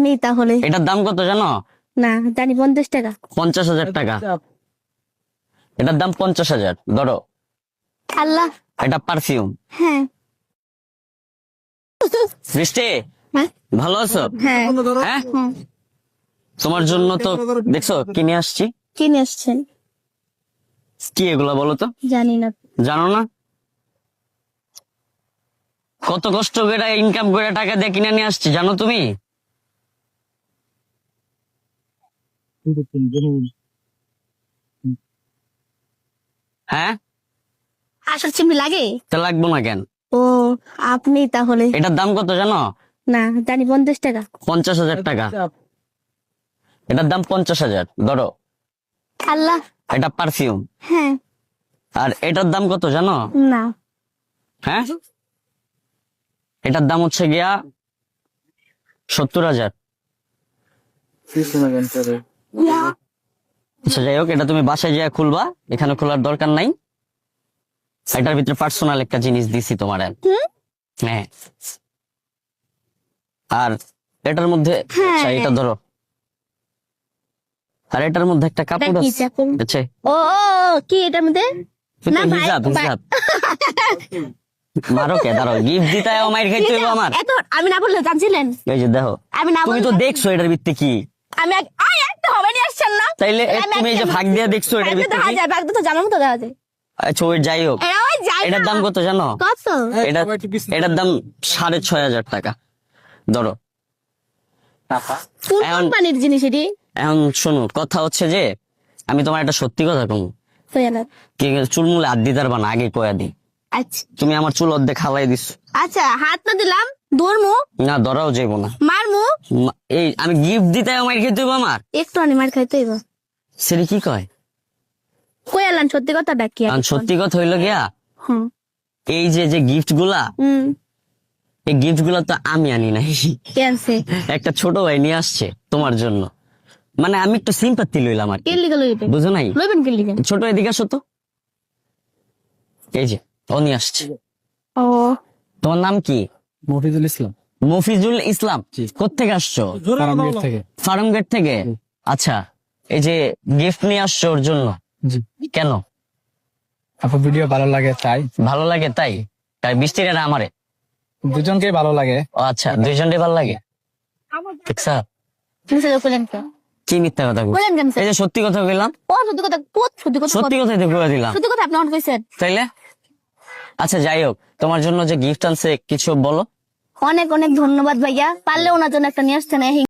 আপনি তাহলে এটার দাম কত জানো? না জানি 50 টাকা। 50,000 টাকা। এটার দাম 50,000। ধরো, আল্লাহ। এটা পারফিউম। হ্যাঁ বৃষ্টি, হ্যাঁ ভালো আছো? হ্যাঁ হ্যাঁ, হুম। তোমার জন্য তো দেখছো কিনে আসছি। কিনে আসছেন? কি এগুলা বলো তো? জানি না। জানো না? কত কষ্ট করে ইনকাম করে টাকা দিয়ে কিনে নিয়ে আসছি, জানো তুমি? হ্যাঁ, আসল চিমনি লাগে? তা লাগবো না কেন? ও আপনি তাহলে এটার দাম কত জানো? না জানি 50 টাকা। 50,000 টাকা। এটার দাম 50,000। ধরো, আল্লাহ। এটা পারফিউম। হ্যাঁ আর এটার দাম কত জানো? না হ্যাঁ, এটার দাম হচ্ছে গিয়া 70,000। আচ্ছা যাই হোক, এটা তুমি বাসায় গিয়ে খুলবা, এখানে খোলার দরকার নাই। এটার ভিতরে পার্সোনাল একটা জিনিস দিছি তোমার। হুম? হ্যাঁ, আর এটার মধ্যে হ্যাঁ। আচ্ছা এটা ধরো, আর এটার মধ্যে একটা কাপড় এটা কি আছে। চাকু? আচ্ছা, ও কি এটার মধ্যে? কিন্তু না ভাই, হিজাব হিজাব মারো কে? দাঁড়াও, গিফট দিতে হয়, মাইর খাইতে হইব আমার। এত আমি না বললে জানছিলেন? এই যে দেখো, আমি না তুমি তো বললে দেখছো এটার ভিত্তি কি। আমি একটা হবে নিয়ে আসছেন না? তাইলে তুমি এই যে ভাগ দিয়ে দেখছো এটার ভিত্তি দেখা কি। যায় ব্যাগ তো জামার মতো দেখা যায়। আচ্ছা ওই যাই হোক, ওই যাই এটার না। দাম কত জানো? কত? এটার দাম 6,500 টাকা। ধরো, কোন এখন- কোম্পানির জিনিস এটি? এখন শোনো, কথা হচ্ছে যে আমি তোমার একটা সত্যি কথা কম, সয়ালাত। কি চুল মুলে হাত দিতে পারবা না, আগে কয়া দি। আচ্ছা তুমি আমার চুল অর্ধেক খালাই দিস। আচ্ছা, হাত না দিলাম ধরমু না, ধরাও যাইব না। মারমু। এই আমি গিফট দিতে আমার খেতে হইব আমার। একটু মার খাইতে হইব। সেটা কি কয়? কই আলান সত্যি কথা ডাকি? কারণ সত্যি কথা হইলো গিয়া, হুম এই যে যে গিফট গুলা, হুম এই গিফট গুলা তো আমি আনি নাই, কেনছে? একটা ছোট ভাই নিয়ে আসছে তোমার জন্য। মানে আমি একটু সিম্পাতি লইলাম আর কি। কে লিগা লইবে? বুঝো নাই? লইবেন কে লিগা? ছোট এদিকে আসো তো। এই যে ও নিয়ে আসছে। ও তোমার নাম কি? মফিজুল ইসলাম, মফিজুল ইসলাম। কোত্থেকে আসছো? ফার্মগেট থেকে। ফার্ম গেট থেকে। আচ্ছা, এই যে গিফট নিয়ে আসছো ওর জন্য, জি, কেন? আপনার ভিডিও ভালো লাগে তাই। ভালো লাগে তাই? তাই বৃষ্টির এরা আমারে? দুজনকে ভালো লাগে। ও আচ্ছা, দুইজনই ভালো লাগে। দেখছা মিছে কইলেন কে? কি মিথ্যা কথা কইছি? কইলেন কেন? এই যে সত্যি কথা কইলাম, ও সত্যি কথা, সত্যি কথা। সত্যি কথাই তো কইয়া দিলাম। সত্যি কথা আপনি অন কইছেন। তাইলে আচ্ছা যাই হোক, তোমার জন্য যে গিফট আনছে কিছু বলো। অনেক অনেক ধন্যবাদ ভাইয়া, পারলে ওনার জন্য একটা নিয়ে আসছেন।